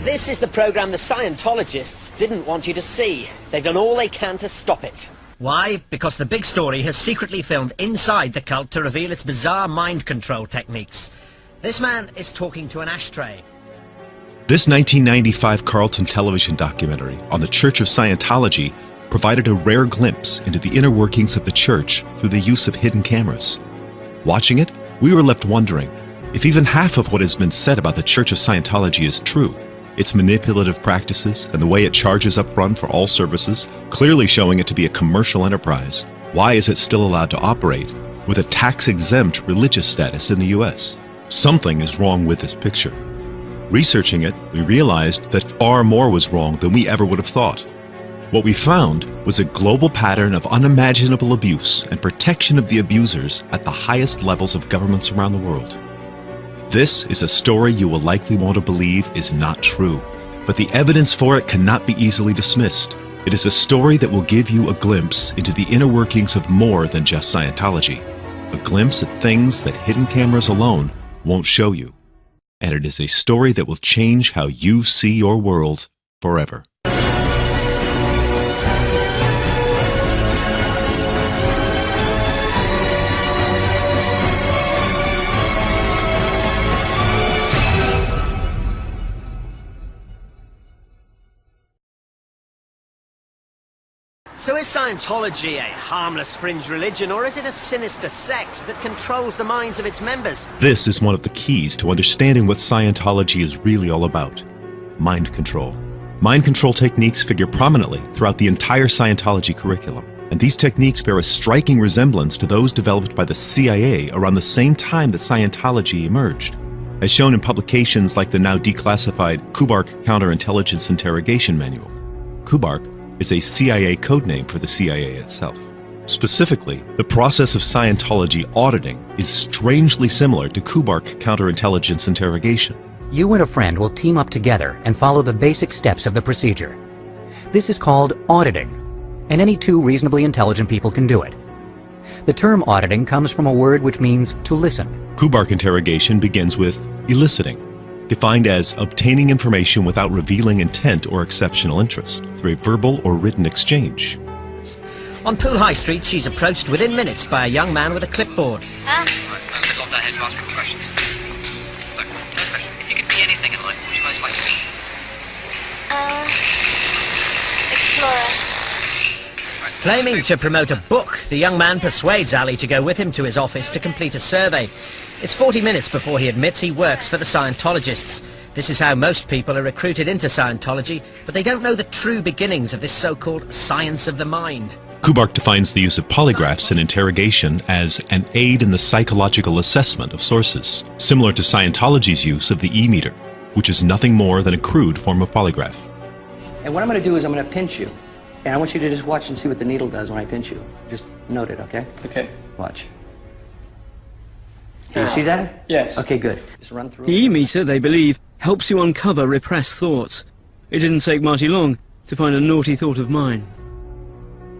This is the program the Scientologists didn't want you to see. They've done all they can to stop it. Why? Because the big story has secretly filmed inside the cult to reveal its bizarre mind control techniques. This man is talking to an ashtray. This 1995 Carlton television documentary on the Church of Scientology provided a rare glimpse into the inner workings of the church through the use of hidden cameras. Watching it, we were left wondering if even half of what has been said about the Church of Scientology is true. Its manipulative practices and the way it charges up front for all services, clearly showing it to be a commercial enterprise. Why is it still allowed to operate with a tax-exempt religious status in the US? Something is wrong with this picture. Researching it, we realized that far more was wrong than we ever would have thought. What we found was a global pattern of unimaginable abuse and protection of the abusers at the highest levels of governments around the world. This is a story you will likely want to believe is not true, but the evidence for it cannot be easily dismissed. It is a story that will give you a glimpse into the inner workings of more than just Scientology, a glimpse at things that hidden cameras alone won't show you. And it is a story that will change how you see your world forever. So is Scientology a harmless fringe religion, or is it a sinister sect that controls the minds of its members? This is one of the keys to understanding what Scientology is really all about: mind control. Mind control techniques figure prominently throughout the entire Scientology curriculum, and these techniques bear a striking resemblance to those developed by the CIA around the same time that Scientology emerged, as shown in publications like the now declassified Kubark Counterintelligence Interrogation Manual. Kubark is a CIA codename for the CIA itself. Specifically, the process of Scientology auditing is strangely similar to Kubark Counterintelligence Interrogation. You and a friend will team up together and follow the basic steps of the procedure. This is called auditing, and any two reasonably intelligent people can do it. The term auditing comes from a word which means to listen. Kubark interrogation begins with eliciting, defined as obtaining information without revealing intent or exceptional interest through a verbal or written exchange. On Poole High Street, she's approached within minutes by a young man with a clipboard. Right, let's lock that head to ask you a question. Look, question. If you could be anything in life, what would you most like to be? Explorer. Claiming to promote a book, the young man persuades Ali to go with him to his office to complete a survey. It's 40 minutes before he admits he works for the Scientologists. This is how most people are recruited into Scientology, but they don't know the true beginnings of this so-called science of the mind. Kubark defines the use of polygraphs in interrogation as an aid in the psychological assessment of sources, similar to Scientology's use of the E-meter, which is nothing more than a crude form of polygraph. And what I'm going to do is I'm going to pinch you. And I want you to just watch and see what the needle does when I pinch you. Just note it, okay? Okay. Watch. Can you see that? Yes. Okay, good. Just run through. The E-meter, they believe, helps you uncover repressed thoughts. It didn't take Marty long to find a naughty thought of mine.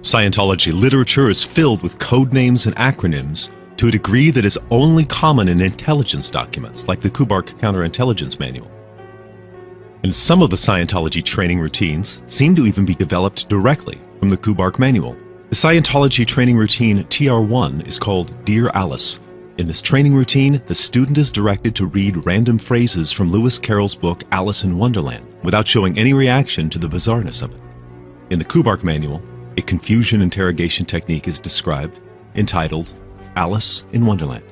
Scientology literature is filled with code names and acronyms to a degree that is only common in intelligence documents like the Kubark Counterintelligence Manual. And some of the Scientology training routines seem to even be developed directly from the Kubark Manual. The Scientology training routine TR1 is called Dear Alice. In this training routine, the student is directed to read random phrases from Lewis Carroll's book Alice in Wonderland without showing any reaction to the bizarreness of it. In the Kubark Manual, a confusion interrogation technique is described, entitled Alice in Wonderland.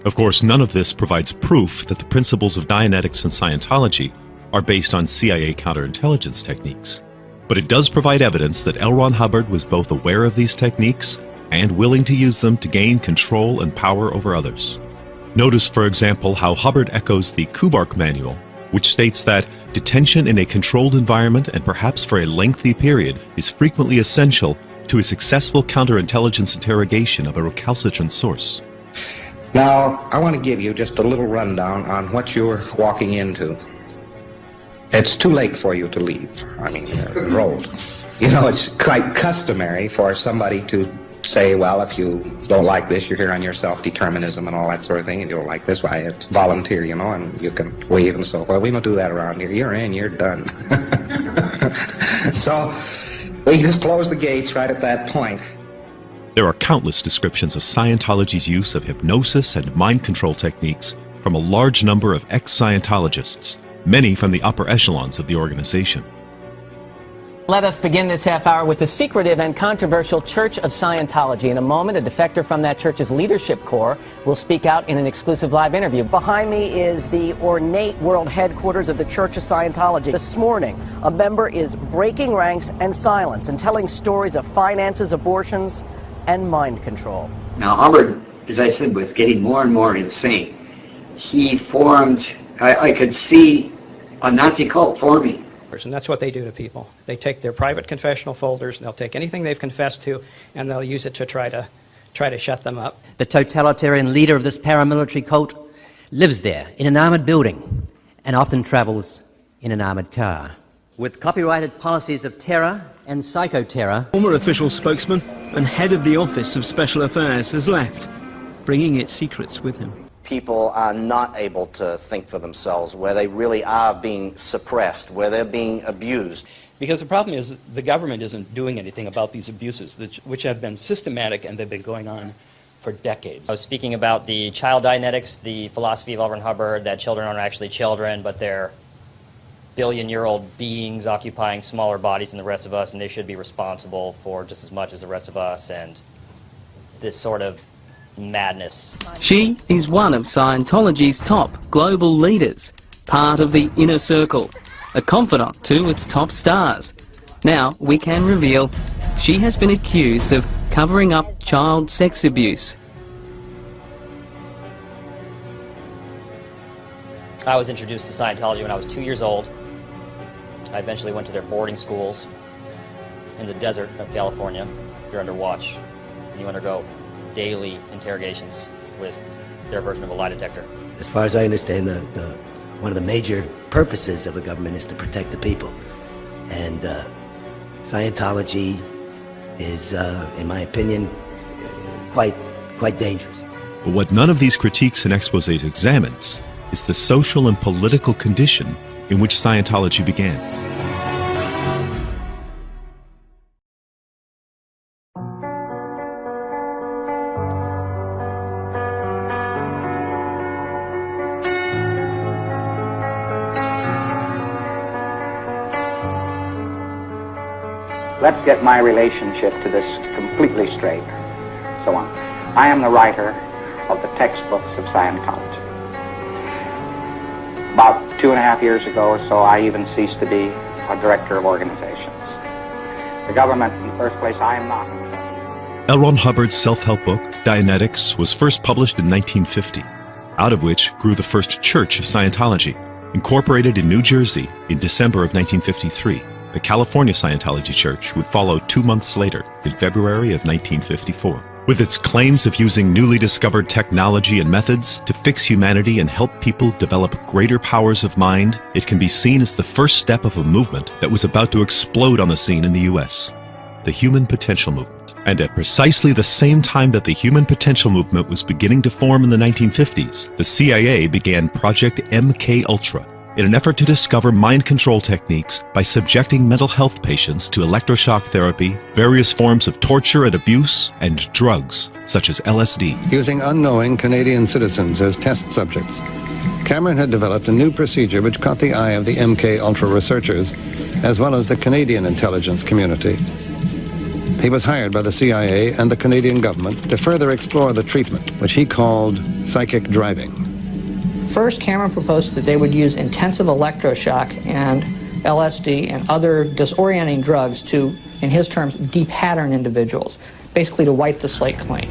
Of course, none of this provides proof that the principles of Dianetics and Scientology are based on CIA counterintelligence techniques, but it does provide evidence that L. Ron Hubbard was both aware of these techniques and willing to use them to gain control and power over others. Notice, for example, how Hubbard echoes the Kubark Manual, which states that detention in a controlled environment and perhaps for a lengthy period is frequently essential to a successful counterintelligence interrogation of a recalcitrant source. Now, I want to give you just a little rundown on what you're walking into. It's too late for you to leave. I mean, you're enrolled. You know, it's quite customary for somebody to say, well, if you don't like this, you're here on your self-determinism and all that sort of thing, and you don't like this, why, it's volunteer, you know, and you can leave and so, well, we don't do that around here. You're in, you're done. So we just closed the gates right at that point. There are countless descriptions of Scientology's use of hypnosis and mind control techniques from a large number of ex-Scientologists, many from the upper echelons of the organization. Let us begin this half hour with the secretive and controversial Church of Scientology. In a moment, a defector from that church's leadership core will speak out in an exclusive live interview. Behind me is the ornate world headquarters of the Church of Scientology. This morning, a member is breaking ranks and silence and telling stories of finances, abortions, and mind control. Now, Hubbard, as I said, was getting more and more insane. He formed, I could see a Nazi cult forming. And that's what they do to people. They take their private confessional folders, and they'll take anything they've confessed to, and they'll use it to try to shut them up. The totalitarian leader of this paramilitary cult lives there in an armoured building and often travels in an armoured car. With copyrighted policies of terror and psychoterror. Former official spokesman and head of the Office of Special Affairs has left, bringing its secrets with him. People are not able to think for themselves, where they really are being suppressed, where they're being abused. Because the problem is the government isn't doing anything about these abuses, which have been systematic and they've been going on for decades. I was speaking about the child Dianetics, the philosophy of L. Ron Hubbard, that children aren't actually children, but they're billion-year-old beings occupying smaller bodies than the rest of us, and they should be responsible for just as much as the rest of us, and this sort of madness. She is one of Scientology's top global leaders, part of the inner circle, a confidant to its top stars. Now we can reveal she has been accused of covering up child sex abuse. I was introduced to Scientology when I was 2 years old. I eventually went to their boarding schools in the desert of California. You're under watch, and you undergo daily interrogations with their version of a lie detector. As far as I understand, one of the major purposes of a government is to protect the people. And Scientology is, in my opinion, quite dangerous. But what none of these critiques and exposés examines is the social and political condition in which Scientology began. Let's get my relationship to this completely straight. So on. I am the writer of the textbooks of Scientology. About 2.5 years ago or so, I even ceased to be a director of organizations. The government, in the first place, I am not. L. Ron Hubbard's self-help book, Dianetics, was first published in 1950, out of which grew the first Church of Scientology, incorporated in New Jersey in December of 1953. The California Scientology Church would follow 2 months later, in February of 1954. With its claims of using newly discovered technology and methods to fix humanity and help people develop greater powers of mind, it can be seen as the first step of a movement that was about to explode on the scene in the U.S., the Human Potential Movement. And at precisely the same time that the Human Potential Movement was beginning to form in the 1950s, the CIA began Project MK-Ultra, in an effort to discover mind control techniques by subjecting mental health patients to electroshock therapy, various forms of torture and abuse, and drugs, such as LSD. Using unknowing Canadian citizens as test subjects, Cameron had developed a new procedure which caught the eye of the MK-Ultra researchers, as well as the Canadian intelligence community. He was hired by the CIA and the Canadian government to further explore the treatment, which he called psychic driving. First, Cameron proposed that they would use intensive electroshock and LSD and other disorienting drugs to, in his terms, de-pattern individuals, basically to wipe the slate clean.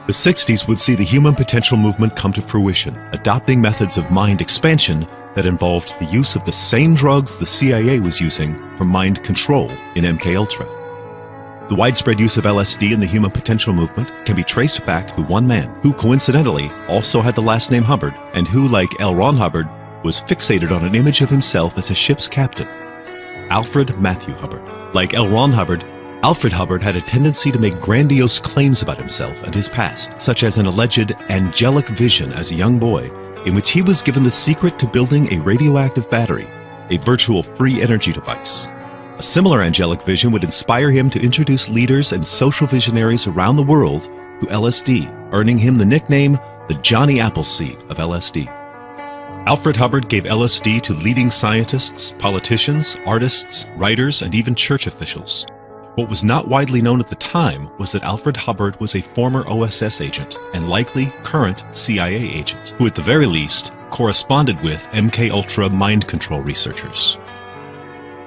The 60s would see the Human Potential Movement come to fruition, adopting methods of mind expansion that involved the use of the same drugs the CIA was using for mind control in MK-Ultra. The widespread use of LSD in the Human Potential Movement can be traced back to one man who coincidentally also had the last name Hubbard and who, like L. Ron Hubbard, was fixated on an image of himself as a ship's captain. Alfred Matthew Hubbard. Like L. Ron Hubbard, Alfred Hubbard had a tendency to make grandiose claims about himself and his past, such as an alleged angelic vision as a young boy, in which he was given the secret to building a radioactive battery, a virtual free energy device. A similar angelic vision would inspire him to introduce leaders and social visionaries around the world to LSD, earning him the nickname the Johnny Appleseed of LSD. Alfred Hubbard gave LSD to leading scientists, politicians, artists, writers, and even church officials. What was not widely known at the time was that Alfred Hubbard was a former OSS agent and likely current CIA agent, who at the very least corresponded with MKUltra mind control researchers.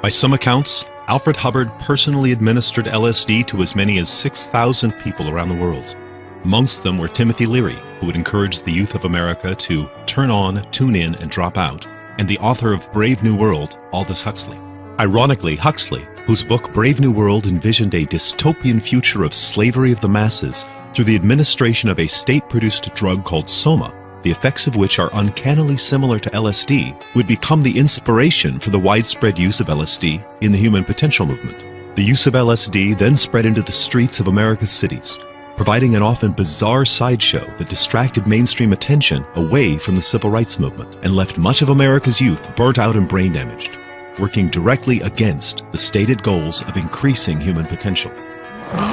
By some accounts, Alfred Hubbard personally administered LSD to as many as 6,000 people around the world. Amongst them were Timothy Leary, who would encourage the youth of America to turn on, tune in, and drop out, and the author of Brave New World, Aldous Huxley. Ironically, Huxley, whose book Brave New World envisioned a dystopian future of slavery of the masses through the administration of a state-produced drug called Soma, the effects of which are uncannily similar to LSD, would become the inspiration for the widespread use of LSD in the human potential movement. The use of LSD then spread into the streets of America's cities, providing an often bizarre sideshow that distracted mainstream attention away from the civil rights movement and left much of America's youth burnt out and brain damaged, working directly against the stated goals of increasing human potential.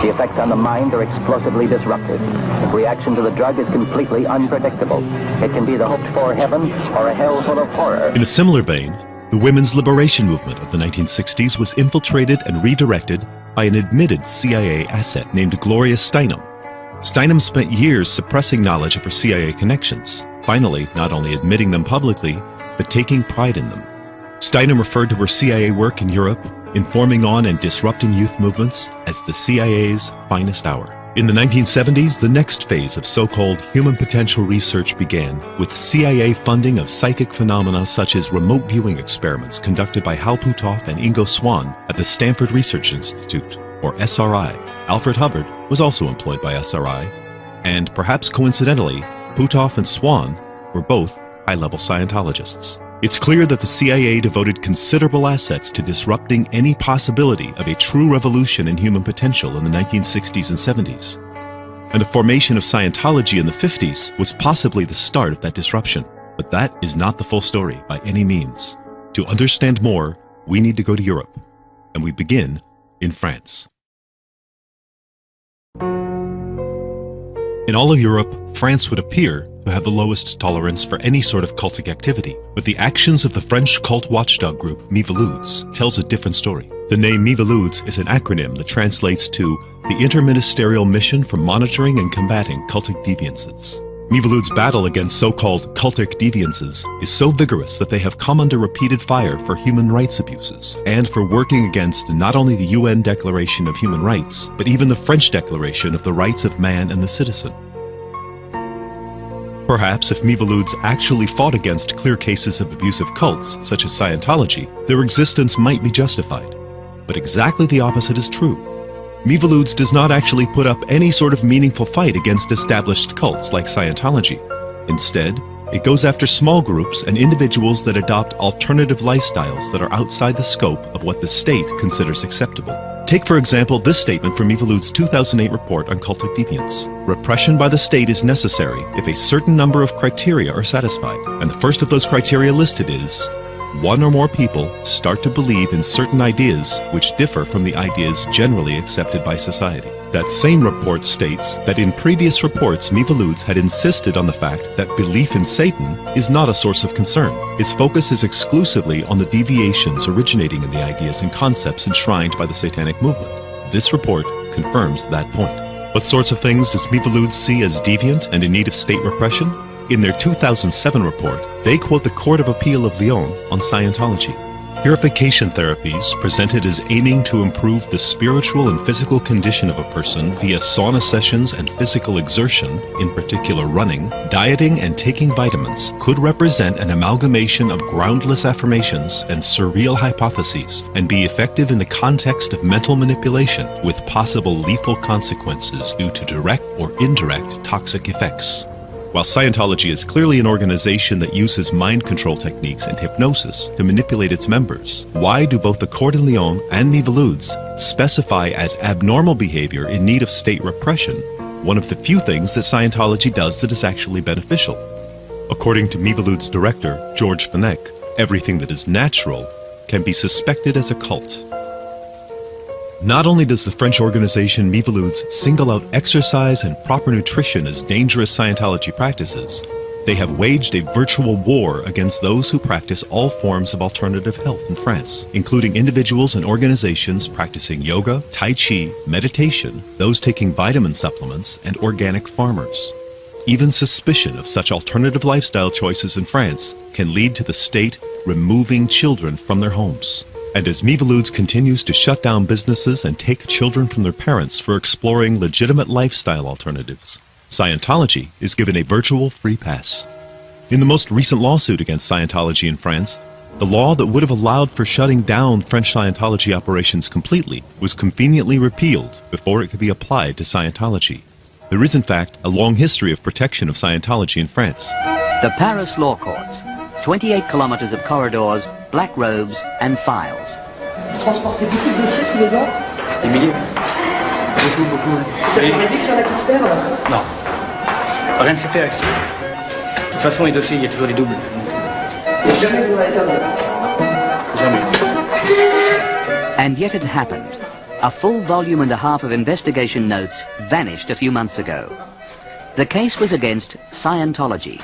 The effects on the mind are explosively disruptive. The reaction to the drug is completely unpredictable. It can be the hoped-for heaven or a hell full of horror. In a similar vein, the women's liberation movement of the 1960s was infiltrated and redirected by an admitted CIA asset named Gloria Steinem. Steinem spent years suppressing knowledge of her CIA connections, finally not only admitting them publicly, but taking pride in them. Steinem referred to her CIA work in Europe, informing on and disrupting youth movements, as the CIA's finest hour. In the 1970s, the next phase of so-called human potential research began with CIA funding of psychic phenomena such as remote viewing experiments conducted by Hal Puthoff and Ingo Swann at the Stanford Research Institute, or SRI. Alfred Hubbard was also employed by SRI, and perhaps coincidentally, Puthoff and Swann were both high-level Scientologists. It's clear that the CIA devoted considerable assets to disrupting any possibility of a true revolution in human potential in the 1960s and 70s. And the formation of Scientology in the 50s was possibly the start of that disruption. But that is not the full story by any means. To understand more, we need to go to Europe. And we begin in France. In all of Europe, France would appear to have the lowest tolerance for any sort of cultic activity, but the actions of the French cult watchdog group Miviludes tells a different story. The name Miviludes is an acronym that translates to the Interministerial Mission for Monitoring and Combating Cultic Deviances. Miviludes' battle against so-called cultic deviances is so vigorous that they have come under repeated fire for human rights abuses, and for working against not only the UN Declaration of Human Rights, but even the French Declaration of the Rights of Man and the Citizen. Perhaps if Miviludes actually fought against clear cases of abusive cults, such as Scientology, their existence might be justified. But exactly the opposite is true. Miviludes does not actually put up any sort of meaningful fight against established cults like Scientology. Instead, it goes after small groups and individuals that adopt alternative lifestyles that are outside the scope of what the state considers acceptable. Take, for example, this statement from Miviludes' 2008 report on cultic deviance. Repression by the state is necessary if a certain number of criteria are satisfied, and the first of those criteria listed is one or more people start to believe in certain ideas which differ from the ideas generally accepted by society. That same report states that in previous reports, Miviludes had insisted on the fact that belief in Satan is not a source of concern. Its focus is exclusively on the deviations originating in the ideas and concepts enshrined by the satanic movement. This report confirms that point. What sorts of things does Miviludes see as deviant and in need of state repression? In their 2007 report, they quote the Court of Appeal of Lyon on Scientology. Purification therapies presented as aiming to improve the spiritual and physical condition of a person via sauna sessions and physical exertion, in particular running, dieting, and taking vitamins, could represent an amalgamation of groundless affirmations and surreal hypotheses and be effective in the context of mental manipulation with possible lethal consequences due to direct or indirect toxic effects. While Scientology is clearly an organization that uses mind control techniques and hypnosis to manipulate its members, why do both the Cordon Lion and Miviludes specify as abnormal behavior in need of state repression one of the few things that Scientology does that is actually beneficial? According to Miviludes' director, George Fenech, everything that is natural can be suspected as a cult. Not only does the French organization Miviludes single out exercise and proper nutrition as dangerous Scientology practices, they have waged a virtual war against those who practice all forms of alternative health in France, including individuals and organizations practicing yoga, tai chi, meditation, those taking vitamin supplements, and organic farmers. Even suspicion of such alternative lifestyle choices in France can lead to the state removing children from their homes. And as Miviludes continues to shut down businesses and take children from their parents for exploring legitimate lifestyle alternatives, Scientology is given a virtual free pass. In the most recent lawsuit against Scientology in France, the law that would have allowed for shutting down French Scientology operations completely was conveniently repealed before it could be applied to Scientology. There is, in fact, a long history of protection of Scientology in France. The Paris Law Courts. 28 kilometers of corridors, black robes, and files. Transportez beaucoup de dossiers tous les ans? Des milliers. Beaucoup. Ça vous dit qu'il y en a qui se perdent? Non. Rien ne s'est fait. De toute façon, les dossiers, il y a toujours des doubles. Jamais vous n'en avez perdu? Jamais. And yet it happened. A full volume and a half of investigation notes vanished a few months ago. The case was against Scientology.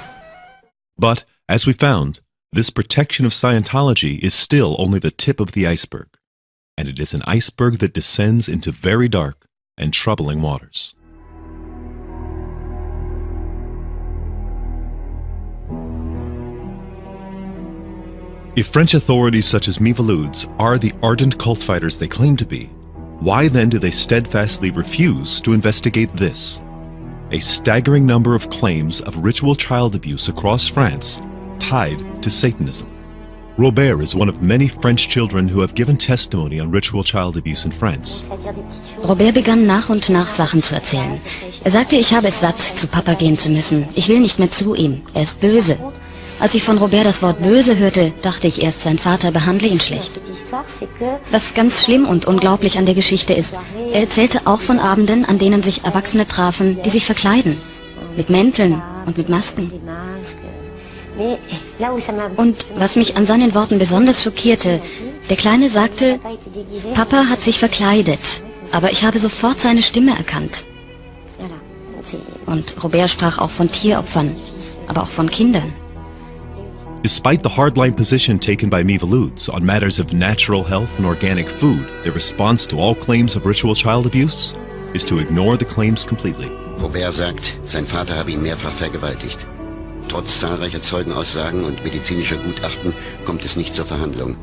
But, as we found, this protection of Scientology is still only the tip of the iceberg, and it is an iceberg that descends into very dark and troubling waters. If French authorities such as Miviludes are the ardent cult fighters they claim to be, why then do they steadfastly refuse to investigate this? A staggering number of claims of ritual child abuse across France tied to Satanism. Robert is one of many French children who have given testimony on ritual child abuse in France. Robert begann nach und nach Sachen zu erzählen. Er sagte, ich habe es satt, zu Papa gehen zu müssen. Ich will nicht mehr zu ihm. Er ist böse. Als ich von Robert das Wort böse hörte, dachte ich erst, sein Vater behandle ihn schlecht. Was ganz schlimm und unglaublich an der Geschichte ist, er erzählte auch von Abenden, an denen sich Erwachsene trafen, die sich verkleiden. Mit Mänteln und mit Masken. Und was mich an seinen Worten besonders schockierte, der Kleine sagte, Papa hat sich verkleidet, aber ich habe sofort seine Stimme erkannt. Und Robert sprach auch von Tieropfern, aber auch von Kindern. Despite the hardline position taken by Miviludes on matters of natural health and organic food, their response to all claims of ritual child abuse is to ignore the claims completely. Robert sagt, sein Vater habe ihn mehrfach vergewaltigt. Trotz zahlreicher Zeugenaussagen und medizinischer Gutachten kommt es nicht zur Verhandlung.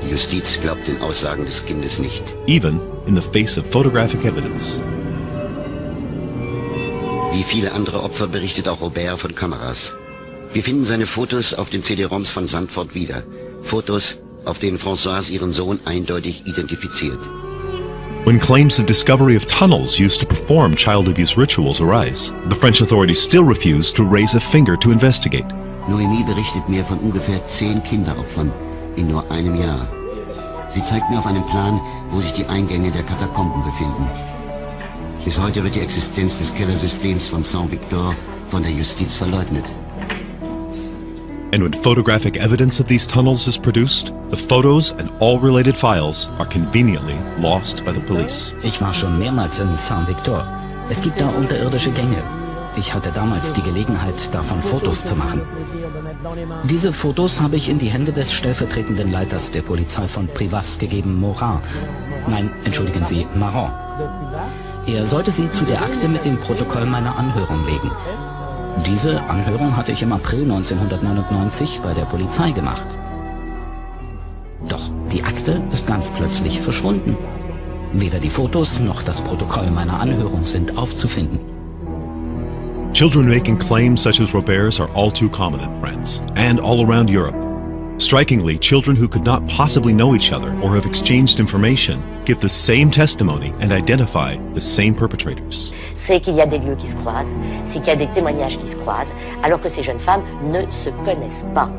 Die Justiz glaubt den Aussagen des Kindes nicht. Even in the face of photographic evidence. Wie viele andere Opfer berichtet auch Robert von Kameras. Wir finden seine Fotos auf den CD-ROMs von Sandford wieder. Fotos, auf denen Françoise ihren Sohn eindeutig identifiziert. When claims of discovery of tunnels used to perform child abuse rituals arise, the French authorities still refuse to raise a finger to investigate. Noémie berichtet mir von ungefähr 10 Kinderopfern in nur einem Jahr. Sie zeigt mir auf einem Plan, wo sich die Eingänge der Katakomben befinden. Bis heute wird die Existenz des Kellersystems von Saint-Victor von der Justiz verleugnet. And when photographic evidence of these tunnels is produced, the photos and all related files are conveniently lost by the police. Ich war schon mehrmals in Saint-Victor. Es gibt da unterirdische Gänge. Ich hatte damals die Gelegenheit, davon Fotos zu machen. Diese Fotos habe ich in die Hände des stellvertretenden Leiters der Polizei von Privas gegeben, Morin. Nein, entschuldigen Sie, Marron. Er sollte sie zu der Akte mit dem Protokoll meiner Anhörung legen. Diese Anhörung hatte ich im April 1999 bei der Polizei gemacht. Doch die Akte ist ganz plötzlich verschwunden. Weder die Fotos noch das Protokoll meiner Anhörung sind aufzufinden. Children making claims such as Robert's are all too common in France and all around Europe. Strikingly, children who could not possibly know each other or have exchanged information give the same testimony and identify the same perpetrators. C'est qu'il y a des lieux qui se croisent, c'est qu'il y a des témoignages qui se croisent, alors que ces jeunes femmes ne se connaissent pas.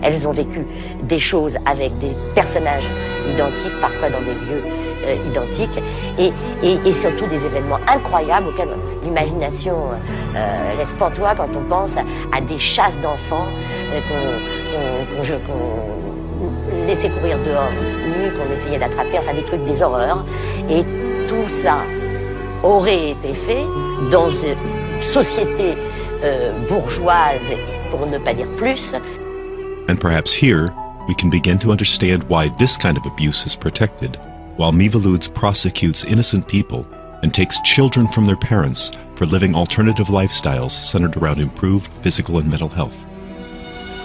Elles ont vécu des choses avec des personnages identiques, parfois dans des lieux identiques, et surtout des événements incroyables auxquels l'imagination laisse pantois quand on pense à des chasses d'enfants qu'on laissait courir dehors nus, qu'on essayait d'attraper, enfin des trucs, des horreurs. Et tout ça aurait été fait dans une société bourgeoise, pour ne pas dire plus. And perhaps here, we can begin to understand why this kind of abuse is protected, while Miviludes prosecutes innocent people and takes children from their parents for living alternative lifestyles centered around improved physical and mental health.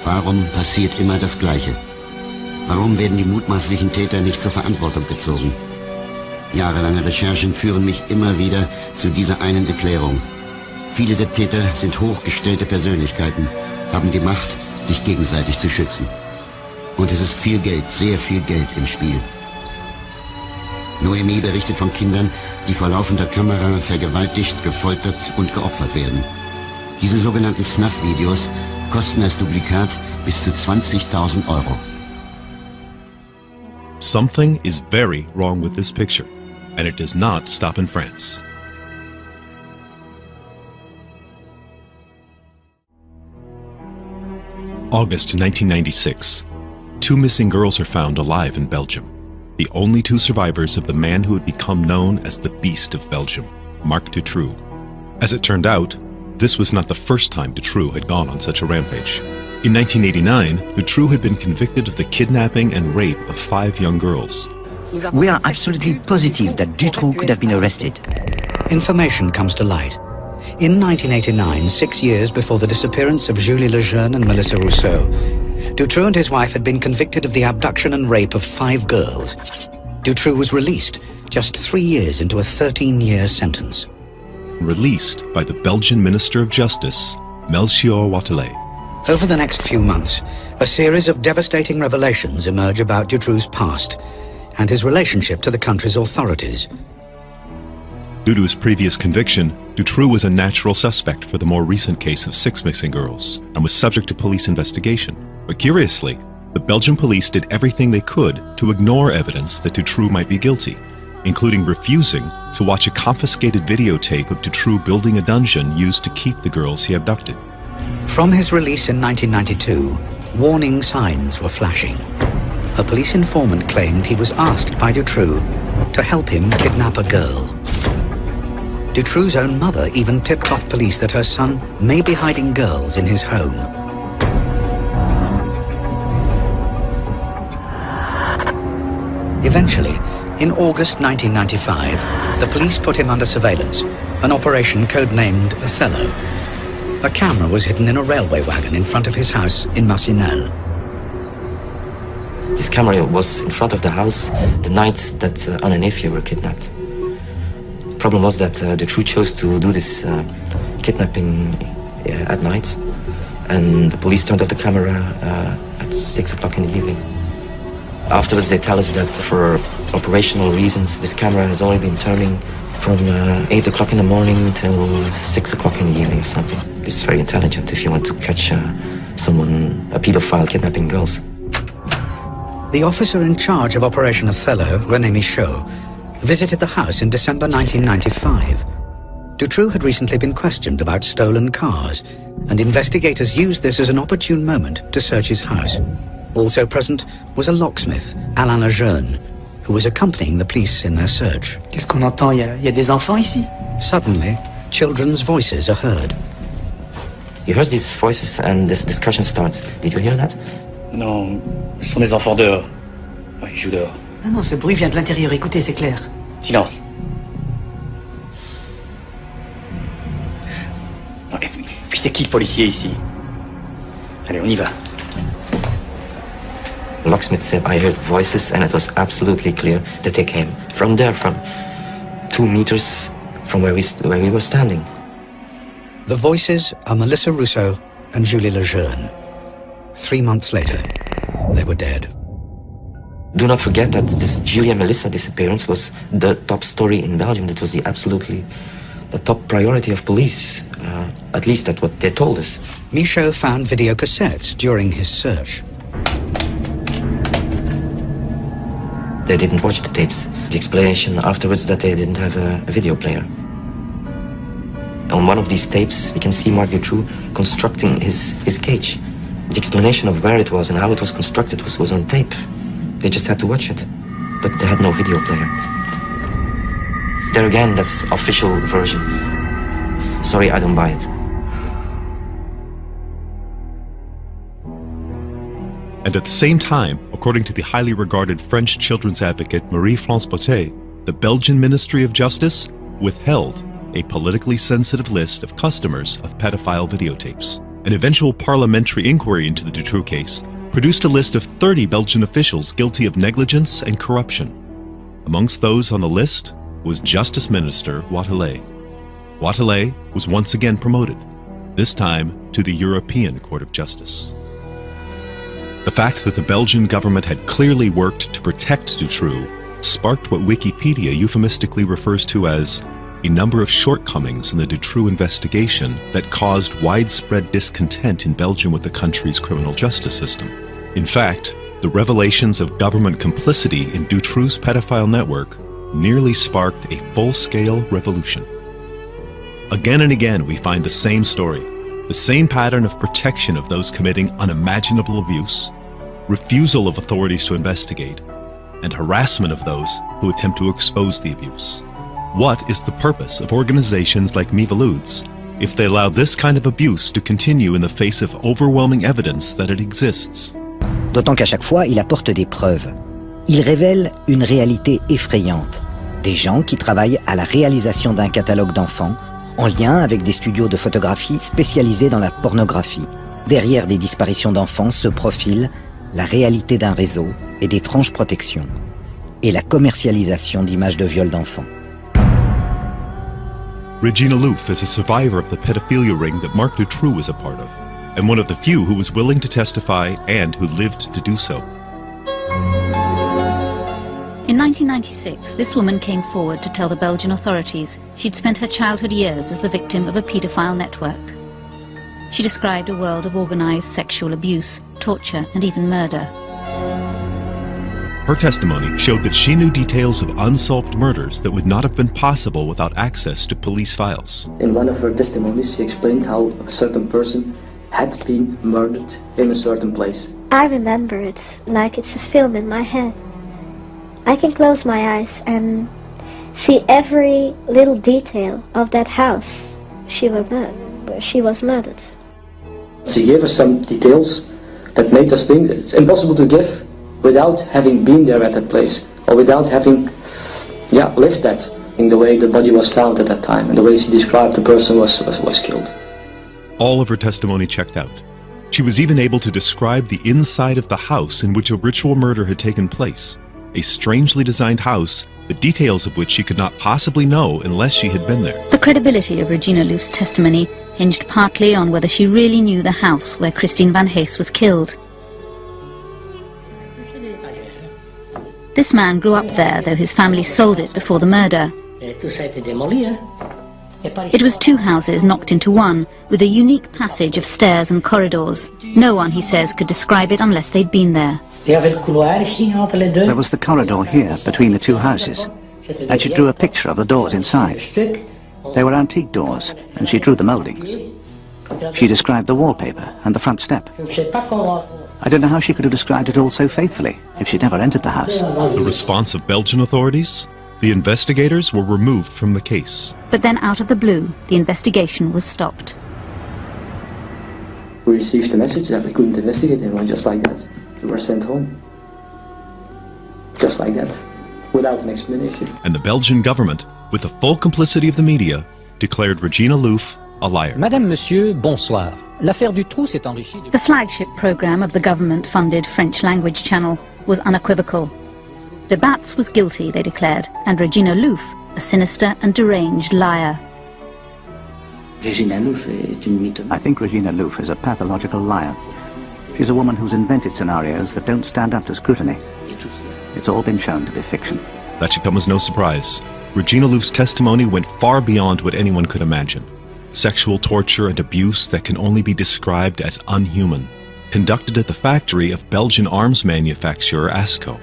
Warum passiert immer das Gleiche? Warum werden die mutmaßlichen Täter nicht zur Verantwortung gezogen? Jahrelange Recherchen führen mich immer wieder zu dieser einen Erklärung. Viele der Täter sind hochgestellte Persönlichkeiten, haben die Macht, sich gegenseitig zu schützen. Und es ist viel Geld, sehr viel Geld im Spiel. Noemi berichtet von Kindern, die vor laufender Kamera vergewaltigt, gefoltert und geopfert werden. Diese sogenannten Snuff-Videos kosten als Duplikat bis zu 20.000 Euro. Something is very wrong with this picture, and it does not stop in France. August 1996. 2 missing girls are found alive in Belgium. The only 2 survivors of the man who had become known as the Beast of Belgium, Marc Dutroux. As it turned out, this was not the first time Dutroux had gone on such a rampage. In 1989, Dutroux had been convicted of the kidnapping and rape of 5 young girls. We are absolutely positive that Dutroux could have been arrested. Information comes to light. In 1989, 6 years before the disappearance of Julie Lejeune and Melissa Rousseau, Dutroux and his wife had been convicted of the abduction and rape of 5 girls. Dutroux was released just 3 years into a 13-year sentence. Released by the Belgian Minister of Justice, Melchior Wathelet. Over the next few months, a series of devastating revelations emerge about Dutroux's past and his relationship to the country's authorities. Due to his previous conviction, Dutroux was a natural suspect for the more recent case of 6 missing girls and was subject to police investigation. But curiously, the Belgian police did everything they could to ignore evidence that Dutroux might be guilty, including refusing to watch a confiscated videotape of Dutroux building a dungeon used to keep the girls he abducted. From his release in 1992, warning signs were flashing. A police informant claimed he was asked by Dutroux to help him kidnap a girl. Dutroux's own mother even tipped off police that her son may be hiding girls in his home. Eventually, in August 1995, the police put him under surveillance, an operation codenamed Othello. A camera was hidden in a railway wagon in front of his house in Marcinelle. This camera was in front of the house the night that Anne and Effie were kidnapped. The problem was that Dutroux chose to do this kidnapping at night, and the police turned off the camera at 6 o'clock in the evening. Afterwards, they tell us that for operational reasons, this camera has only been turning from 8 o'clock in the morning till 6 o'clock in the evening or something. This is very intelligent if you want to catch someone, a pedophile, kidnapping girls. The officer in charge of Operation Othello, René Michaud, visited the house in December 1995. Dutroux had recently been questioned about stolen cars, and investigators used this as an opportune moment to search his house. Also present was a locksmith, Alain Lejeune, who was accompanying the police in their search. Qu'est-ce qu'on entend? Il y a des enfants ici? Suddenly, children's voices are heard. You heard these voices and this discussion starts. Did you hear that? Non, ce sont des enfants dehors. Ouais, ils jouent dehors. Ah non, ce bruit vient de l'intérieur, écoutez, c'est clair. Silence. Et puis c'est qui le policier ici? Allez, on y va. The locksmith said, I heard voices and it was absolutely clear that they came from there, from 2 meters from where we were standing. The voices are Melissa Rousseau and Julie Lejeune. 3 months later, they were dead. Do not forget that this Julia Melissa disappearance was the top story in Belgium. That was the top priority of police, at least that's what they told us. Michaud found video cassettes during his search. They didn't watch the tapes. The explanation afterwards that they didn't have a video player. On one of these tapes, we can see Marc Dutroux constructing his cage. The explanation of where it was and how it was constructed was on tape. They just had to watch it, but they had no video player. There again, that's official version. Sorry, I don't buy it. And at the same time, according to the highly regarded French children's advocate Marie-France Bottet, the Belgian Ministry of Justice withheld a politically sensitive list of customers of pedophile videotapes. An eventual parliamentary inquiry into the Dutroux case produced a list of 30 Belgian officials guilty of negligence and corruption. Amongst those on the list was Justice Minister Wathelet. Wathelet was once again promoted, this time to the European Court of Justice. The fact that the Belgian government had clearly worked to protect Dutroux sparked what Wikipedia euphemistically refers to as a number of shortcomings in the Dutroux investigation that caused widespread discontent in Belgium with the country's criminal justice system. In fact, the revelations of government complicity in Dutroux's pedophile network nearly sparked a full-scale revolution. Again and again, we find the same story, the same pattern of protection of those committing unimaginable abuse, refusal of authorities to investigate, and harassment of those who attempt to expose the abuse. What is the purpose of organizations like Miviludes if they allow this kind of abuse to continue in the face of overwhelming evidence that it exists? D'autant qu'à chaque fois, il apporte des preuves. Il révèle une réalité effrayante. Des gens qui travaillent à la réalisation d'un catalogue d'enfants en lien avec des studios de photographie spécialisés dans la pornographie. Derrière des disparitions d'enfants se profile la réalité d'un réseau et d'étranges protections, et la commercialisation d'images de viol d'enfants. Regina Louf is a survivor of the pedophilia ring that Marc Dutroux was a part of, and one of the few who was willing to testify and who lived to do so. In 1996, this woman came forward to tell the Belgian authorities she'd spent her childhood years as the victim of a paedophile network. She described a world of organized sexual abuse, torture, and even murder. Her testimony showed that she knew details of unsolved murders that would not have been possible without access to police files. In one of her testimonies, she explained how a certain person had been murdered in a certain place. I remember it like it's a film in my head. I can close my eyes and see every little detail of that house where she was murdered. She gave us some details that made us think that it's impossible to give without having been there at that place, or without having lived that, in the way the body was found at that time and the way she described the person was killed. All of her testimony checked out. She was even able to describe the inside of the house in which a ritual murder had taken place, a strangely designed house, the details of which she could not possibly know unless she had been there. The credibility of Regina Louf's testimony hinged partly on whether she really knew the house where Christine Van Hees was killed. This man grew up there, though his family sold it before the murder. It was two houses knocked into one, with a unique passage of stairs and corridors. No one, he says, could describe it unless they'd been there. There was the corridor here between the two houses, and she drew a picture of the doors inside. They were antique doors, and she drew the mouldings. She described the wallpaper and the front step. I don't know how she could have described it all so faithfully if she'd never entered the house. The response of Belgian authorities? The investigators were removed from the case. But then out of the blue, the investigation was stopped. We received a message that we couldn't investigate anyone, just like that. We were sent home. Just like that. Without an explanation. And the Belgian government, with the full complicity of the media, declared Regina Louf a liar. Madame, Monsieur, bonsoir. L'affaire Dutroux s'est enrichie. The flagship program of the government-funded French-language channel was unequivocal. De Batz was guilty, they declared, and Regina Louf a sinister and deranged liar. I think Regina Louf is a pathological liar. She's a woman who's invented scenarios that don't stand up to scrutiny. It's all been shown to be fiction. That should come as no surprise. Regina Louf's testimony went far beyond what anyone could imagine. Sexual torture and abuse that can only be described as unhuman, conducted at the factory of Belgian arms manufacturer ASCO.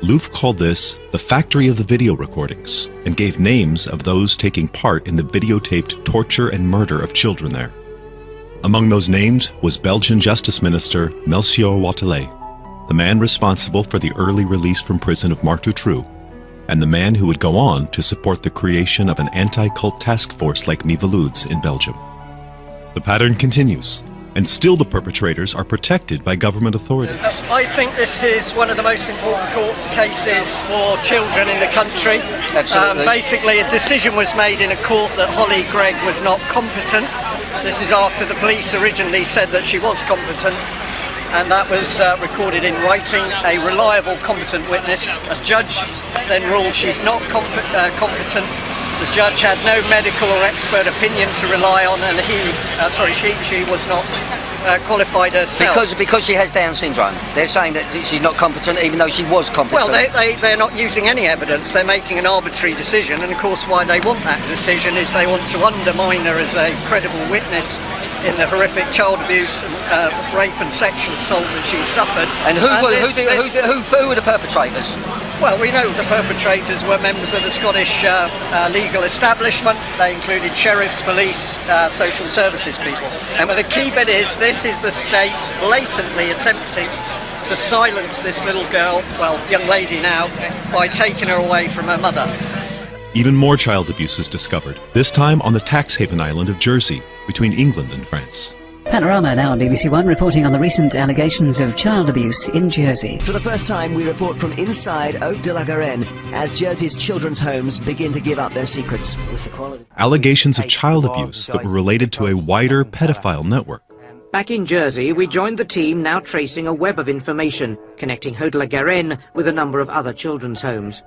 Louf called this the factory of the video recordings and gave names of those taking part in the videotaped torture and murder of children there. Among those named was Belgian Justice Minister Melchior Wathelet, the man responsible for the early release from prison of Marc Dutroux, and the man who would go on to support the creation of an anti-cult task force like Miviludes in Belgium. The pattern continues, and still the perpetrators are protected by government authorities. I think this is one of the most important court cases for children in the country. Basically, a decision was made in a court that Holly Gregg was not competent. This is after the police originally said that she was competent, and that was recorded in writing. A reliable, competent witness. A judge then ruled she's not competent. The judge had no medical or expert opinion to rely on, and she was not qualified herself. Because she has Down syndrome. They're saying that she's not competent, even though she was competent. Well, they're not using any evidence. They're making an arbitrary decision, and of course why they want that decision is they want to undermine her as a credible witness in the horrific child abuse, rape and sexual assault that she suffered. And who were the perpetrators? Well, we know the perpetrators were members of the Scottish legal establishment. They included sheriffs, police, social services people. But the key bit is this is the state blatantly attempting to silence this little girl, well, young lady now, by taking her away from her mother. Even more child abuse is discovered, this time on the tax haven island of Jersey, between England and France. Panorama now on BBC One, reporting on the recent allegations of child abuse in Jersey. For the first time, we report from inside Haute de la Garenne as Jersey's children's homes begin to give up their secrets. Allegations of child abuse that were related to a wider pedophile network. Back in Jersey, we joined the team now tracing a web of information connecting Haute de la Garenne with a number of other children's homes.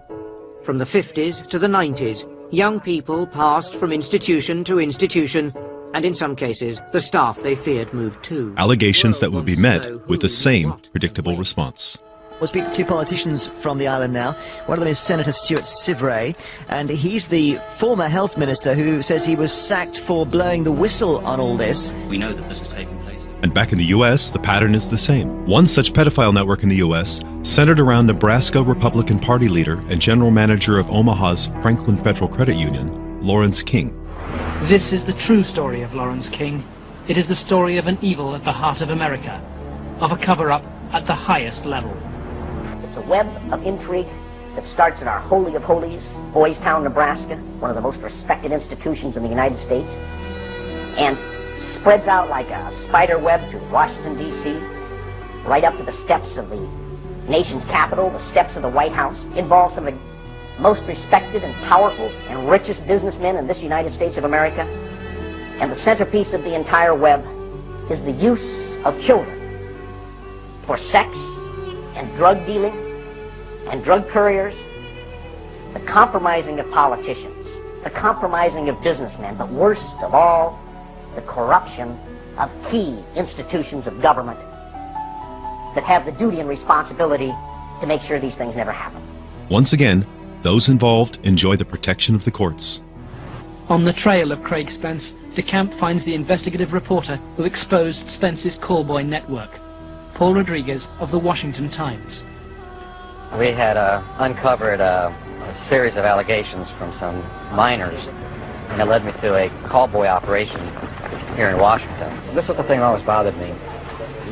From the 50s to the 90s, young people passed from institution to institution, and in some cases, the staff they feared moved too. Allegations that would be met with the same predictable response. We'll speak to two politicians from the island now. One of them is Senator Stuart Sivray, and he's the former health minister who says he was sacked for blowing the whistle on all this. We know that this has taken place. And back in the U.S., the pattern is the same. One such pedophile network in the U.S. centered around Nebraska Republican Party leader and general manager of Omaha's Franklin Federal Credit Union, Lawrence King. This is the true story of Lawrence King. It is the story of an evil at the heart of America, of a cover-up at the highest level. It's a web of intrigue that starts at our Holy of Holies, Boys Town, Nebraska, one of the most respected institutions in the United States, and spreads out like a spider web to Washington, D.C., right up to the steps of the nation's capital, the steps of the White House. Involves some of the most respected and powerful and richest businessmen in this United States of America. And the centerpiece of the entire web is the use of children for sex and drug dealing and drug couriers, the compromising of politicians, the compromising of businessmen, but worst of all, the corruption of key institutions of government that have the duty and responsibility to make sure these things never happen. Once again, those involved enjoy the protection of the courts. On the trail of Craig Spence, DeCamp finds the investigative reporter who exposed Spence's callboy network, Paul Rodriguez of the Washington Times. We had uncovered a series of allegations from some minors, and it led me to a callboy operation here in Washington. This was the thing that always bothered me.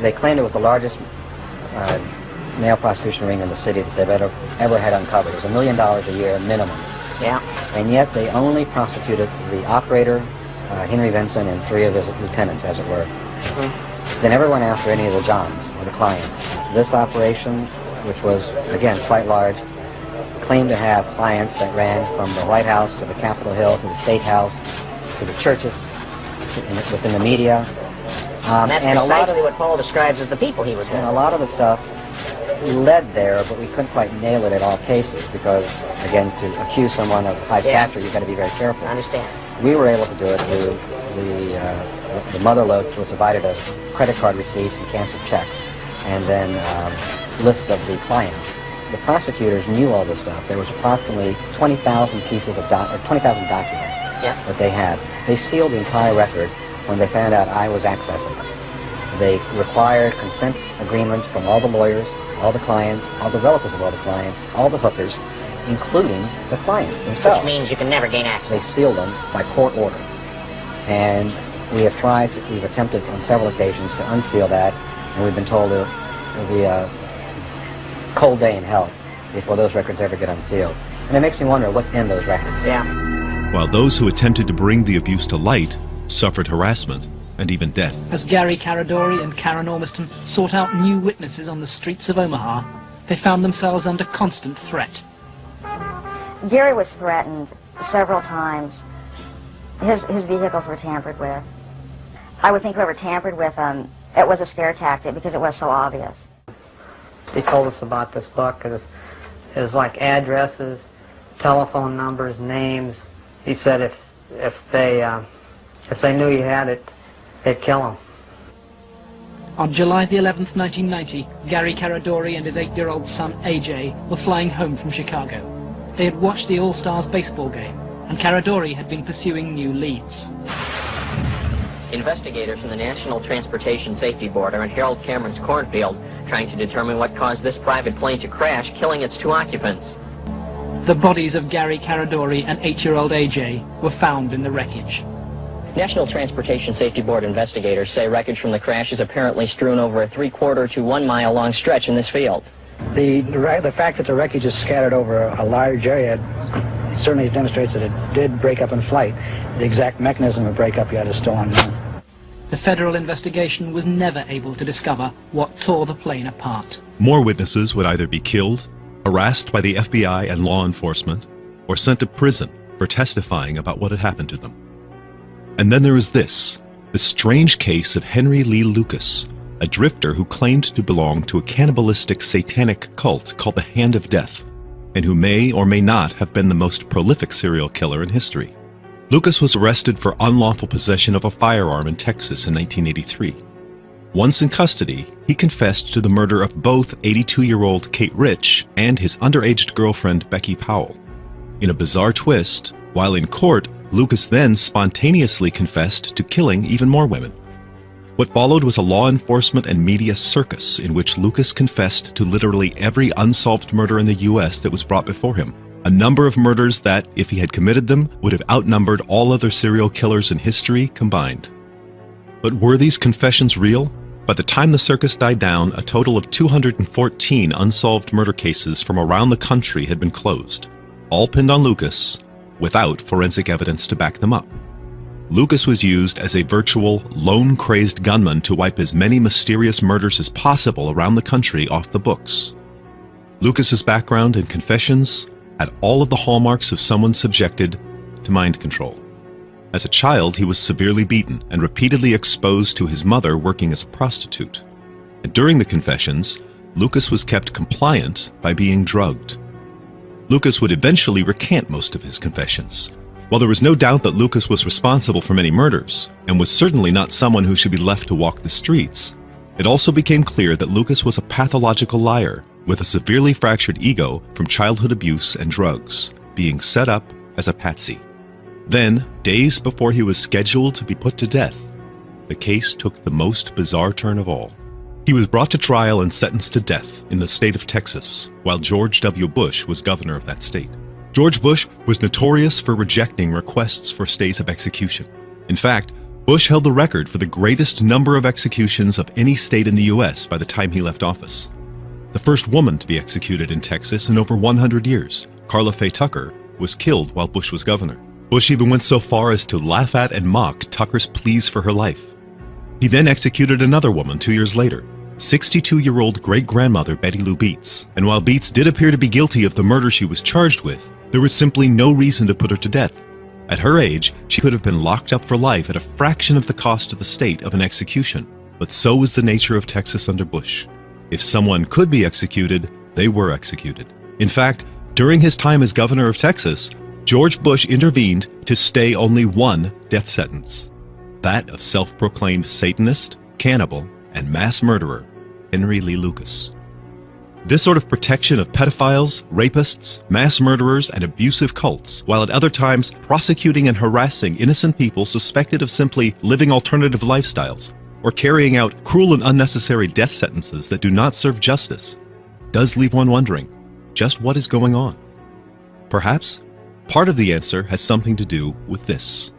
They claimed it was the largest male prostitution ring in the city that they've ever had uncovered. It was $1 million a year minimum. Yeah. And yet they only prosecuted the operator, Henry Vinson, and 3 of his lieutenants, as it were. Mm-hmm. They never went after any of the Johns or the clients. This operation, which was, again, quite large, claimed to have clients that ran from the White House to the Capitol Hill to the State House to the churches, within the media. And that's precisely what Paul describes as the people he was with. And a lot of the stuff led there, but we couldn't quite nail it in all cases because, again, to accuse someone of high stature, you've got to be very careful. I understand. We were able to do it through the mother load was divided as credit card receipts and canceled checks, and then lists of the clients. The prosecutors knew all this stuff. There was approximately 20,000 pieces of 20,000 documents that they had. They sealed the entire record when they found out I was accessing them. They required consent agreements from all the lawyers, all the clients, all the relatives of all the clients, all the hookers, including the clients themselves. Which means you can never gain access. They sealed them by court order. And we've attempted on several occasions to unseal that, and we've been told it'll be a cold day in hell before those records ever get unsealed. And it makes me wonder what's in those records. Yeah. While those who attempted to bring the abuse to light suffered harassment and even death. As Gary Caradori and Karen Ormiston sought out new witnesses on the streets of Omaha, they found themselves under constant threat. Gary was threatened several times. His vehicles were tampered with. I would think whoever tampered with them, it was a scare tactic because it was so obvious. He told us about this book. It was like addresses, telephone numbers, names. He said if they knew he had it, they'd kill him. On July the 11th, 1990, Gary Caradori and his 8-year-old son, AJ, were flying home from Chicago. They had watched the All-Stars baseball game, and Caradori had been pursuing new leads. Investigators from the National Transportation Safety Board are in Harold Cameron's cornfield trying to determine what caused this private plane to crash, killing its 2 occupants. The bodies of Gary Caradori and 8-year-old AJ were found in the wreckage. National Transportation Safety Board investigators say wreckage from the crash is apparently strewn over a 3/4 to 1 mile long stretch in this field. The fact that the wreckage is scattered over a large area certainly demonstrates that it did break up in flight. The exact mechanism of breakup yet is still unknown. The federal investigation was never able to discover what tore the plane apart. More witnesses would either be killed, harassed by the FBI and law enforcement, or sent to prison for testifying about what had happened to them. And then there is this, the strange case of Henry Lee Lucas, a drifter who claimed to belong to a cannibalistic satanic cult called the Hand of Death, and who may or may not have been the most prolific serial killer in history. Lucas was arrested for unlawful possession of a firearm in Texas in 1983. Once in custody, he confessed to the murder of both 82-year-old Kate Rich and his underage girlfriend Becky Powell. In a bizarre twist, while in court, Lucas then spontaneously confessed to killing even more women. What followed was a law enforcement and media circus in which Lucas confessed to literally every unsolved murder in the U.S. that was brought before him, a number of murders that, if he had committed them, would have outnumbered all other serial killers in history combined. But were these confessions real? By the time the circus died down, a total of 214 unsolved murder cases from around the country had been closed, all pinned on Lucas, without forensic evidence to back them up. Lucas was used as a virtual, lone-crazed gunman to wipe as many mysterious murders as possible around the country off the books. Lucas's background and confessions had all of the hallmarks of someone subjected to mind control. As a child, he was severely beaten and repeatedly exposed to his mother working as a prostitute. And during the confessions, Lucas was kept compliant by being drugged. Lucas would eventually recant most of his confessions. While there was no doubt that Lucas was responsible for many murders, and was certainly not someone who should be left to walk the streets, it also became clear that Lucas was a pathological liar with a severely fractured ego from childhood abuse and drugs, being set up as a patsy. Then, days before he was scheduled to be put to death, the case took the most bizarre turn of all. He was brought to trial and sentenced to death in the state of Texas, while George W. Bush was governor of that state. George Bush was notorious for rejecting requests for stays of execution. In fact, Bush held the record for the greatest number of executions of any state in the U.S. by the time he left office. The first woman to be executed in Texas in over 100 years, Carla Faye Tucker, was killed while Bush was governor. Bush even went so far as to laugh at and mock Tucker's pleas for her life. He then executed another woman 2 years later, 62-year-old great-grandmother Betty Lou Beets, and while Beets did appear to be guilty of the murder she was charged with, there was simply no reason to put her to death. At her age, she could have been locked up for life at a fraction of the cost to the state of an execution, but so was the nature of Texas under Bush. If someone could be executed, they were executed. In fact, during his time as governor of Texas, George Bush intervened to stay only one death sentence. that of self-proclaimed Satanist, cannibal, and mass murderer Henry Lee Lucas. This sort of protection of pedophiles, rapists, mass murderers, and abusive cults, while at other times prosecuting and harassing innocent people suspected of simply living alternative lifestyles or carrying out cruel and unnecessary death sentences that do not serve justice, does leave one wondering just what is going on. Perhaps part of the answer has something to do with this.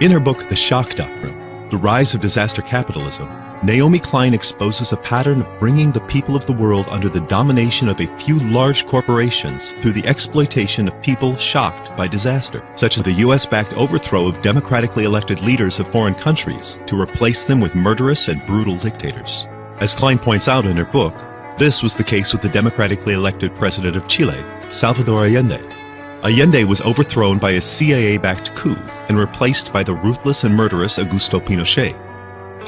In her book, The Shock Doctrine, The Rise of Disaster Capitalism, Naomi Klein exposes a pattern of bringing the people of the world under the domination of a few large corporations through the exploitation of people shocked by disaster, such as the US-backed overthrow of democratically elected leaders of foreign countries to replace them with murderous and brutal dictators. As Klein points out in her book, this was the case with the democratically elected president of Chile, Salvador Allende. Allende was overthrown by a CIA-backed coup and replaced by the ruthless and murderous Augusto Pinochet.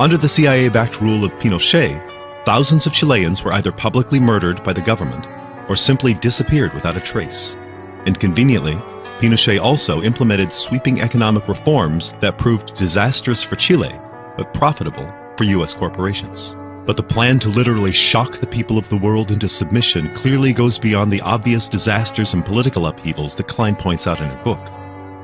Under the CIA-backed rule of Pinochet, thousands of Chileans were either publicly murdered by the government or simply disappeared without a trace. And conveniently, Pinochet also implemented sweeping economic reforms that proved disastrous for Chile, but profitable for US corporations. But the plan to literally shock the people of the world into submission clearly goes beyond the obvious disasters and political upheavals that Klein points out in her book.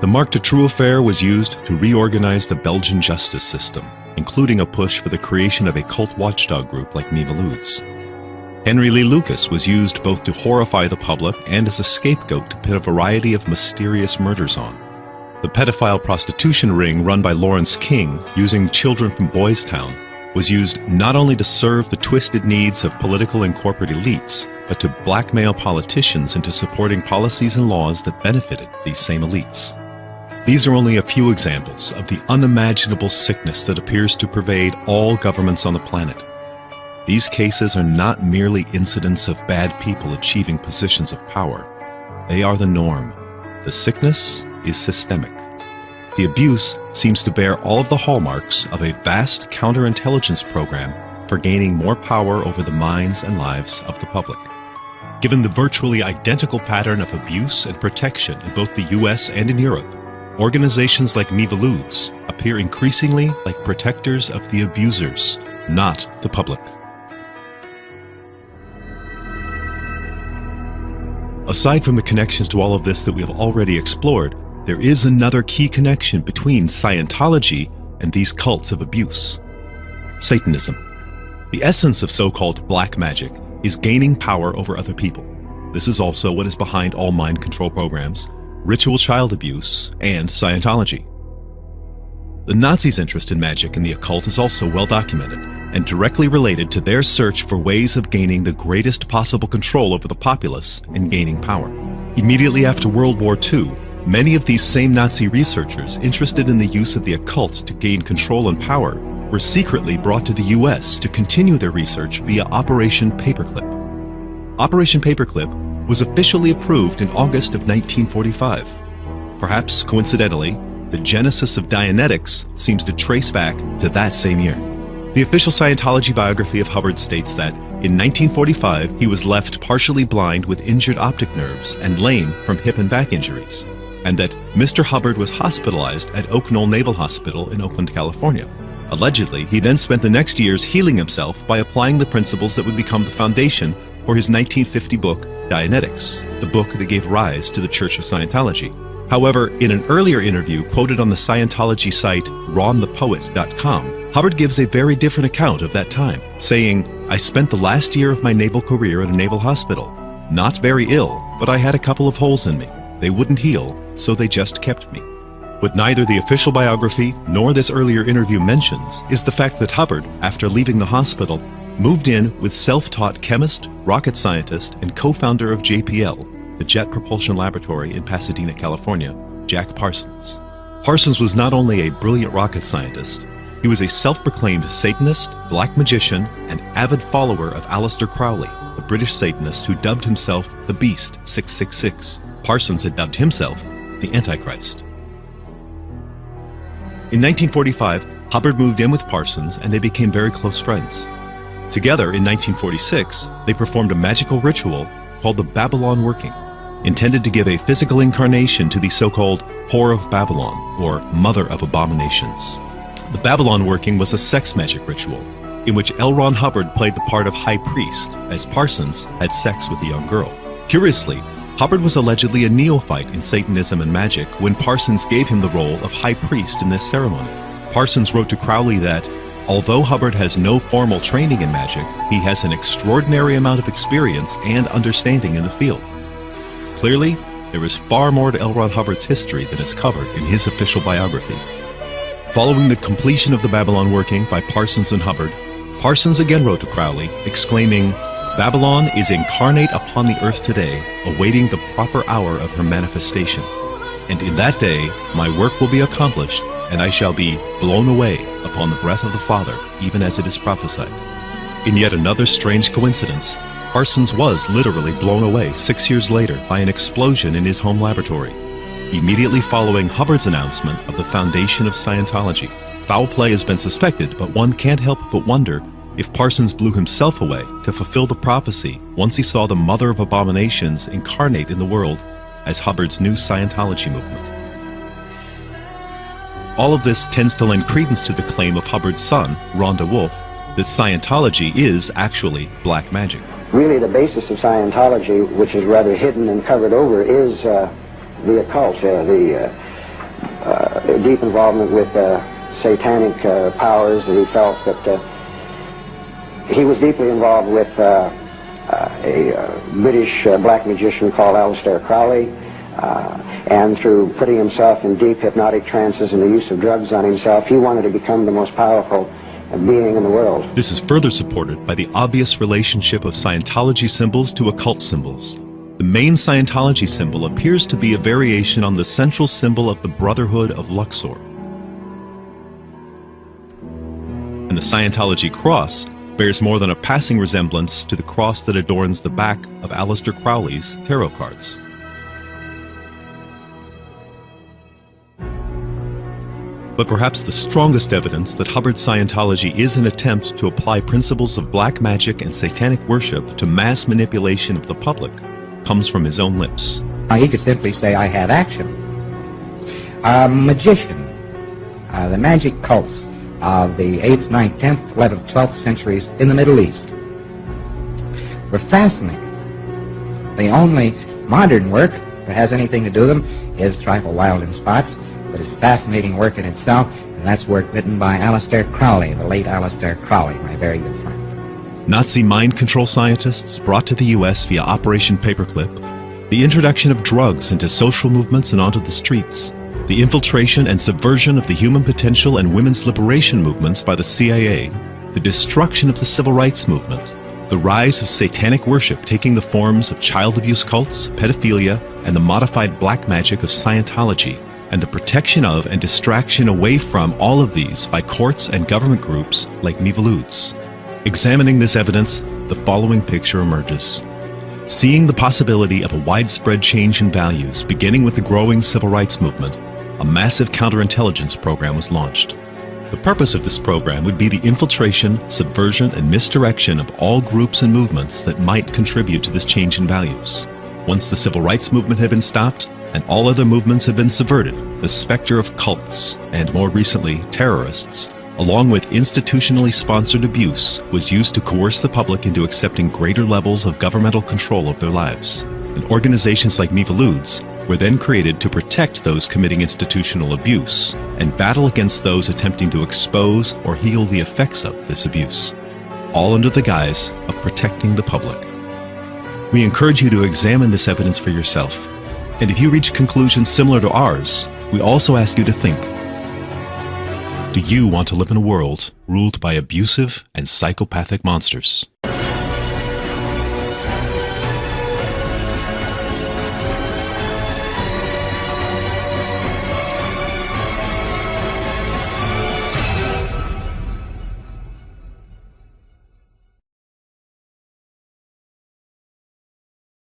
The Marc Dutroux affair was used to reorganize the Belgian justice system, including a push for the creation of a cult watchdog group like Miviludes. Henry Lee Lucas was used both to horrify the public and as a scapegoat to pin a variety of mysterious murders on. The pedophile prostitution ring run by Lawrence King, using children from Boys Town, was used not only to serve the twisted needs of political and corporate elites, but to blackmail politicians into supporting policies and laws that benefited these same elites. These are only a few examples of the unimaginable sickness that appears to pervade all governments on the planet. These cases are not merely incidents of bad people achieving positions of power. They are the norm. The sickness is systemic. The abuse seems to bear all of the hallmarks of a vast counterintelligence program for gaining more power over the minds and lives of the public. Given the virtually identical pattern of abuse and protection in both the US and in Europe, organizations like Miviludes appear increasingly like protectors of the abusers, not the public. Aside from the connections to all of this that we have already explored, there is another key connection between Scientology and these cults of abuse: Satanism. The essence of so-called black magic is gaining power over other people. This is also what is behind all mind control programs, ritual child abuse, and Scientology. The Nazis' interest in magic and the occult is also well documented and directly related to their search for ways of gaining the greatest possible control over the populace and gaining power. Immediately after World War II, many of these same Nazi researchers interested in the use of the occult to gain control and power were secretly brought to the US to continue their research via Operation Paperclip. Operation Paperclip was officially approved in August of 1945. Perhaps coincidentally, the genesis of Dianetics seems to trace back to that same year. The official Scientology biography of Hubbard states that in 1945 he was left partially blind with injured optic nerves and lame from hip and back injuries, and that Mr. Hubbard was hospitalized at Oak Knoll Naval Hospital in Oakland, California. Allegedly, he then spent the next years healing himself by applying the principles that would become the foundation for his 1950 book, Dianetics, the book that gave rise to the Church of Scientology. However, in an earlier interview quoted on the Scientology site ronthepoet.com, Hubbard gives a very different account of that time, saying, "I spent the last year of my naval career at a naval hospital. Not very ill, but I had a couple of holes in me. They wouldn't heal, so they just kept me." What neither the official biography nor this earlier interview mentions is the fact that Hubbard, after leaving the hospital, moved in with self-taught chemist, rocket scientist, and co-founder of JPL, the Jet Propulsion Laboratory in Pasadena, California, Jack Parsons. Parsons was not only a brilliant rocket scientist, he was a self-proclaimed Satanist, black magician, and avid follower of Aleister Crowley, the British Satanist who dubbed himself the Beast 666. Parsons had dubbed himself the Antichrist. In 1945, Hubbard moved in with Parsons and they became very close friends. Together, in 1946, they performed a magical ritual called the Babylon Working, intended to give a physical incarnation to the so-called Whore of Babylon, or Mother of Abominations. The Babylon Working was a sex magic ritual, in which L. Ron Hubbard played the part of High Priest, as Parsons had sex with the young girl. Curiously, Hubbard was allegedly a neophyte in Satanism and magic when Parsons gave him the role of High Priest in this ceremony. Parsons wrote to Crowley that, although Hubbard has no formal training in magic, he has an extraordinary amount of experience and understanding in the field. Clearly, there is far more to L. Ron Hubbard's history than is covered in his official biography. Following the completion of the Babylon Working by Parsons and Hubbard, Parsons again wrote to Crowley, exclaiming, "Babylon is incarnate upon the earth today, awaiting the proper hour of her manifestation. And in that day my work will be accomplished, and I shall be blown away upon the breath of the Father, even as it is prophesied." In yet another strange coincidence, Parsons was literally blown away 6 years later by an explosion in his home laboratory, immediately following Hubbard's announcement of the foundation of Scientology. Foul play has been suspected, but one can't help but wonder if Parsons blew himself away to fulfill the prophecy once he saw the Mother of Abominations incarnate in the world as Hubbard's new Scientology movement. All of this tends to lend credence to the claim of Hubbard's son, Rhonda Wolfe, that Scientology is actually black magic. Really, the basis of Scientology, which is rather hidden and covered over, is the occult, the deep involvement with satanic powers. That he felt that he was deeply involved with a British black magician called Aleister Crowley, and through putting himself in deep hypnotic trances and the use of drugs on himself, he wanted to become the most powerful being in the world. This is further supported by the obvious relationship of Scientology symbols to occult symbols. The main Scientology symbol appears to be a variation on the central symbol of the Brotherhood of Luxor. And the Scientology cross bears more than a passing resemblance to the cross that adorns the back of Aleister Crowley's tarot cards. But perhaps the strongest evidence that Hubbard's Scientology is an attempt to apply principles of black magic and satanic worship to mass manipulation of the public comes from his own lips. He could simply say, I have action. A magician, the magic cults of the 8th, 9th, 10th, 11th, 12th centuries in the Middle East were fascinating. The only modern work that has anything to do with them is trifle wild in spots, but it's fascinating work in itself, and that's work written by Aleister Crowley, the late Aleister Crowley, my very good friend. Nazi mind control scientists brought to the U.S. via Operation Paperclip, the introduction of drugs into social movements and onto the streets, the infiltration and subversion of the human potential and women's liberation movements by the CIA, the destruction of the civil rights movement, the rise of satanic worship taking the forms of child abuse cults, pedophilia, and the modified black magic of Scientology, and the protection of and distraction away from all of these by courts and government groups like Miviludes. Examining this evidence, the following picture emerges. Seeing the possibility of a widespread change in values beginning with the growing civil rights movement, a massive counterintelligence program was launched. The purpose of this program would be the infiltration, subversion, and misdirection of all groups and movements that might contribute to this change in values. Once the civil rights movement had been stopped, and all other movements had been subverted, the specter of cults, and more recently, terrorists, along with institutionally sponsored abuse, was used to coerce the public into accepting greater levels of governmental control of their lives. And organizations like Miviludes were then created to protect those committing institutional abuse and battle against those attempting to expose or heal the effects of this abuse, all under the guise of protecting the public. We encourage you to examine this evidence for yourself. And if you reach conclusions similar to ours, we also ask you to think. Do you want to live in a world ruled by abusive and psychopathic monsters?